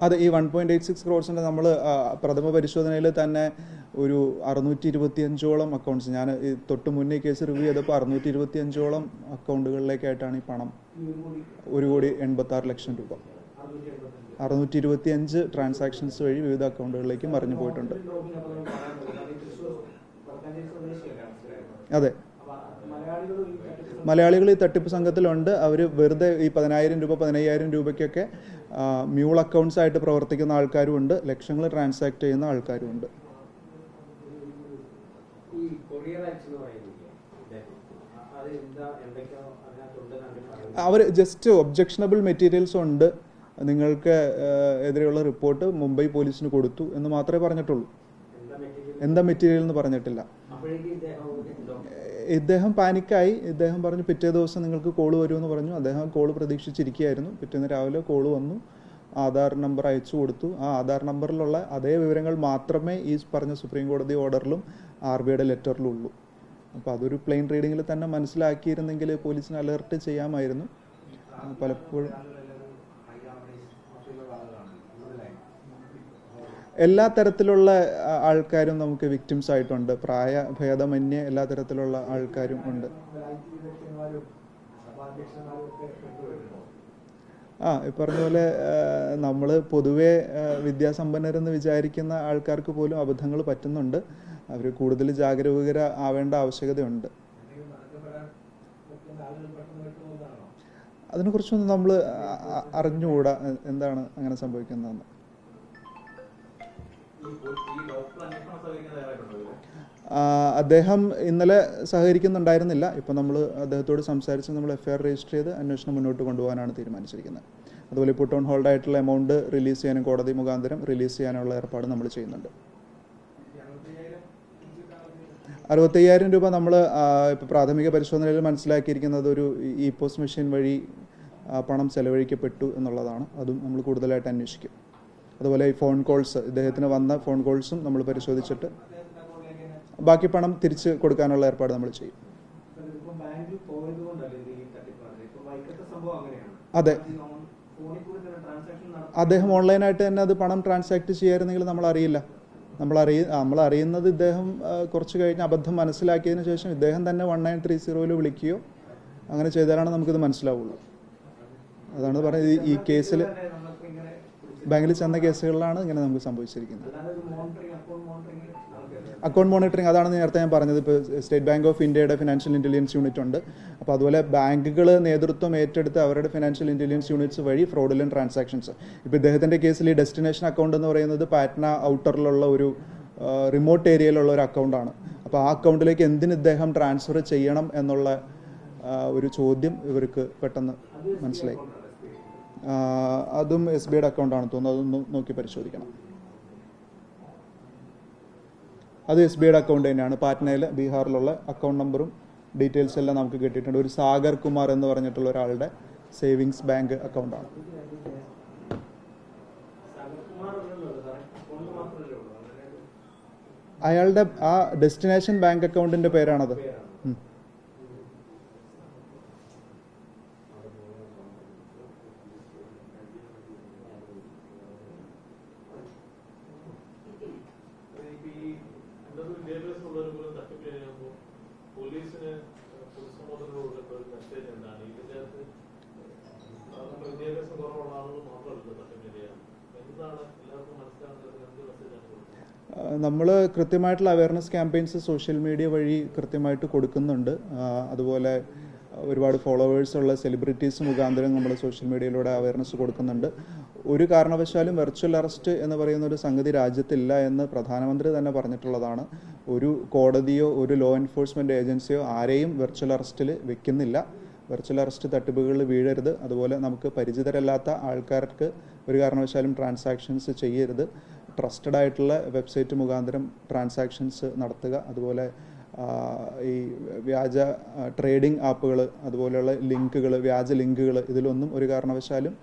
അതെ, ഈ 1.86 crores നമ്മൾ പ്രഥമ പരിശോധനയിൽ തന്നെ ഒരു 625ഓളം അക്കൗണ്ട്സ്, ഞാൻ തൊട്ട് മുന്നേ കേസ് റിവ്യൂ ചെയ്തപ്പോൾ 625ഓളം അക്കൗണ്ടുകളിലേക്കായിട്ടാണ് ഈ പണം 1,86,00,000 രൂപ 625 ട്രാൻസാക്ഷൻസ് വഴി വിവിധ അക്കൗണ്ടുകളിലേക്ക് മറിഞ്ഞു പോയിട്ടുണ്ട്. അതെ, മലയാളികൾ ഈ തട്ടിപ്പ് സംഘത്തിലുണ്ട്. അവർ വെറുതെ ഈ 10,000 രൂപ 15,000 രൂപയ്ക്കൊക്കെ മ്യൂൾ അക്കൗണ്ട്സ് ആയിട്ട് പ്രവർത്തിക്കുന്ന ആൾക്കാരും ഉണ്ട്, ലക്ഷങ്ങൾ ട്രാൻസാക്ട് ചെയ്യുന്ന ആൾക്കാരും ഉണ്ട്. അവർ ജസ്റ്റ് ഒബ്ജക്ഷണബിൾ മെറ്റീരിയൽസ് ഉണ്ട്, നിങ്ങൾക്ക് എതിരെയുള്ള റിപ്പോർട്ട് മുംബൈ പോലീസിന് കൊടുത്തു എന്ന് മാത്രമേ പറഞ്ഞിട്ടുള്ളൂ. എന്താ മെറ്റീരിയൽ എന്ന് പറഞ്ഞിട്ടില്ല. ഇദ്ദേഹം പാനിക്കായി. ഇദ്ദേഹം പറഞ്ഞു പിറ്റേ ദിവസം നിങ്ങൾക്ക് കോള് വരുമെന്ന് പറഞ്ഞു. അദ്ദേഹം കോള് പ്രതീക്ഷിച്ചിരിക്കുകയായിരുന്നു. പിറ്റേന്ന് രാവിലെ കോള് വന്നു, ആധാർ നമ്പർ അയച്ചു കൊടുത്തു. ആ ആധാർ നമ്പറിലുള്ള അതേ വിവരങ്ങൾ മാത്രമേ ഈ പറഞ്ഞ സുപ്രീം കോടതി ഓർഡറിലും RBIയുടെ ലെറ്ററിലും ഉള്ളൂ. അപ്പോൾ അതൊരു പ്ലെയിൻ റീഡിങ്ങിൽ തന്നെ മനസ്സിലാക്കിയിരുന്നെങ്കിൽ പോലീസിന് അലർട്ട് ചെയ്യാമായിരുന്നു. പലപ്പോഴും എല്ലാ തരത്തിലുള്ള ആൾക്കാരും നമുക്ക് വിക്ടിംസ് ആയിട്ടുണ്ട്. പ്രായഭേദമന്യേ എല്ലാ തരത്തിലുള്ള ആൾക്കാരും ഉണ്ട്. ഈ പറഞ്ഞ പോലെ നമ്മൾ പൊതുവെ വിദ്യാസമ്പന്നരെന്ന് വിചാരിക്കുന്ന ആൾക്കാർക്ക് പോലും അബദ്ധങ്ങൾ പറ്റുന്നുണ്ട്. അവർ കൂടുതൽ ജാഗരൂകര ആവേണ്ട ആവശ്യകതയുണ്ട്. അതിനെക്കുറിച്ചൊന്നും നമ്മൾ അറിഞ്ഞുകൂടാ എന്താണ് അങ്ങനെ സംഭവിക്കുന്നതെന്ന്. അദ്ദേഹം ഇന്നലെ സഹകരിക്കുന്നുണ്ടായിരുന്നില്ല. ഇപ്പം നമ്മൾ അദ്ദേഹത്തോട് സംസാരിച്ച് നമ്മൾ FIR രജിസ്റ്റർ ചെയ്ത് അന്വേഷണം മുന്നോട്ട് കൊണ്ടുപോകാനാണ് തീരുമാനിച്ചിരിക്കുന്നത്. അതുപോലെ ഇപ്പോൾ ടൗൺ ഹോൾഡ് ആയിട്ടുള്ള എമൗണ്ട് റിലീസ് ചെയ്യാനും കോടതി മുഖാന്തരം റിലീസ് ചെയ്യാനുള്ള ഏർപ്പാട് നമ്മൾ ചെയ്യുന്നുണ്ട്. 65,000 രൂപ നമ്മൾ ഇപ്പോൾ പ്രാഥമിക പരിശോധനയിൽ മനസ്സിലാക്കിയിരിക്കുന്നത് ഒരു EPOS മെഷീൻ വഴി പണം ചെലവഴിക്കപ്പെട്ടു എന്നുള്ളതാണ്. അതും നമ്മൾ കൂടുതലായിട്ട് അന്വേഷിക്കും. അതുപോലെ ഈ ഫോൺ കോൾസ്, ഇദ്ദേഹത്തിന് വന്ന ഫോൺ കോൾസും നമ്മൾ പരിശോധിച്ചിട്ട് ബാക്കി പണം തിരിച്ച് കൊടുക്കാനുള്ള ഏർപ്പാട് നമ്മൾ ചെയ്യും. അതെ, അദ്ദേഹം ഓൺലൈനായിട്ട് തന്നെ അത് പണം ട്രാൻസാക്ട് ചെയ്യായിരുന്നെങ്കിൽ നമ്മൾ അറിയുന്നത് ഇദ്ദേഹം കുറച്ച് കഴിഞ്ഞ് അബദ്ധം മനസ്സിലാക്കിയതിന് ശേഷം ഇദ്ദേഹം തന്നെ 1930 വിളിക്കുകയോ അങ്ങനെ ചെയ്താലാണ് നമുക്കിത് മനസ്സിലാവുള്ളൂ. അതാണ് പറയുന്നത്. ഈ കേസിൽ ബാങ്കിൽ ചെന്ന കേസുകളിലാണ് ഇങ്ങനെ നമുക്ക് സംഭവിച്ചിരിക്കുന്നത്. അക്കൗണ്ട് മോണിറ്ററിംഗ്, അതാണ് നേരത്തെ ഞാൻ പറഞ്ഞത്. ഇപ്പോൾ സ്റ്റേറ്റ് ബാങ്ക് ഓഫ് ഇന്ത്യയുടെ ഫിനാൻഷ്യൽ ഇൻ്റലിജൻസ് യൂണിറ്റ് ഉണ്ട്. അപ്പോൾ അതുപോലെ ബാങ്കുകൾ നേതൃത്വം ഏറ്റെടുത്ത് അവരുടെ ഫിനാൻഷ്യൽ ഇൻ്റലിജൻസ് യൂണിറ്റ്സ് വഴി ഫ്രോഡുലന്റ് ട്രാൻസാക്ഷൻസ്, ഇപ്പോൾ ഇദ്ദേഹത്തിൻ്റെ കേസിൽ ഈ ഡെസ്റ്റിനേഷൻ അക്കൗണ്ട് എന്ന് പറയുന്നത് പാറ്റ്ന ഔട്ടറിലുള്ള ഒരു റിമോട്ട് ഏരിയയിലുള്ള ഒരു അക്കൗണ്ടാണ്. അപ്പോൾ ആ അക്കൗണ്ടിലേക്ക് എന്തിന് ഇദ്ദേഹം ട്രാൻസ്ഫർ ചെയ്യണം എന്നുള്ള ഒരു ചോദ്യം ഇവർക്ക് പെട്ടെന്ന് മനസ്സിലായി. അതും SBIയുടെ അക്കൗണ്ടാണ് തോന്നുന്നു. അതൊന്ന് നോക്കി പരിശോധിക്കണം. അത് SBIയുടെ അക്കൗണ്ട് തന്നെയാണ്. പാറ്റ്നയിൽ ബീഹാറിലുള്ള അക്കൗണ്ട് നമ്പറും ഡീറ്റെയിൽസ് എല്ലാം നമുക്ക് കിട്ടിയിട്ടുണ്ട്. ഒരു സാഗർ കുമാർ എന്ന് പറഞ്ഞിട്ടുള്ള ഒരാളുടെ സേവിങ്സ് ബാങ്ക് അക്കൗണ്ടാണ്. അയാളുടെ ആ ഡെസ്റ്റിനേഷൻ ബാങ്ക് അക്കൗണ്ടിന്റെ പേരാണത്. നമ്മൾ കൃത്യമായിട്ടുള്ള അവയർനെസ് ക്യാമ്പയിൻസ് സോഷ്യൽ മീഡിയ വഴി കൃത്യമായിട്ട് കൊടുക്കുന്നുണ്ട്. അതുപോലെ ഒരുപാട് ഫോളോവേഴ്സ് ഉള്ള സെലിബ്രിറ്റീസ് മുഖാന്തരം നമ്മൾ സോഷ്യൽ മീഡിയയിലൂടെ അവയർനെസ് കൊടുക്കുന്നുണ്ട്. ഒരു കാരണവശാലും വെർച്വൽ അറസ്റ്റ് എന്ന് പറയുന്ന ഒരു സംഗതി രാജ്യത്തില്ല എന്ന് പ്രധാനമന്ത്രി തന്നെ പറഞ്ഞിട്ടുള്ളതാണ്. ഒരു കോടതിയോ ഒരു ലോ എൻഫോഴ്സ്മെൻറ്റ് ഏജൻസിയോ ആരെയും വെർച്വൽ അറസ്റ്റിൽ വെക്കുന്നില്ല. വെർച്വൽ അറസ്റ്റ് തട്ടിപ്പുകളിൽ വീഴരുത്. അതുപോലെ നമുക്ക് പരിചിതരല്ലാത്ത ആൾക്കാർക്ക് ഒരു കാരണവശാലും ട്രാൻസാക്ഷൻസ് ചെയ്യരുത്. ട്രസ്റ്റഡ് ആയിട്ടുള്ള വെബ്സൈറ്റ് മുഖാന്തരം ട്രാൻസാക്ഷൻസ് നടത്തുക. അതുപോലെ ഈ വ്യാജ ട്രേഡിംഗ് ആപ്പുകൾ, അതുപോലെയുള്ള ലിങ്കുകൾ, വ്യാജ ലിങ്കുകൾ, ഇതിലൊന്നും ഒരു കാരണവശാലും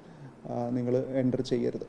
നിങ്ങൾ എൻ്റർ ചെയ്യരുത്.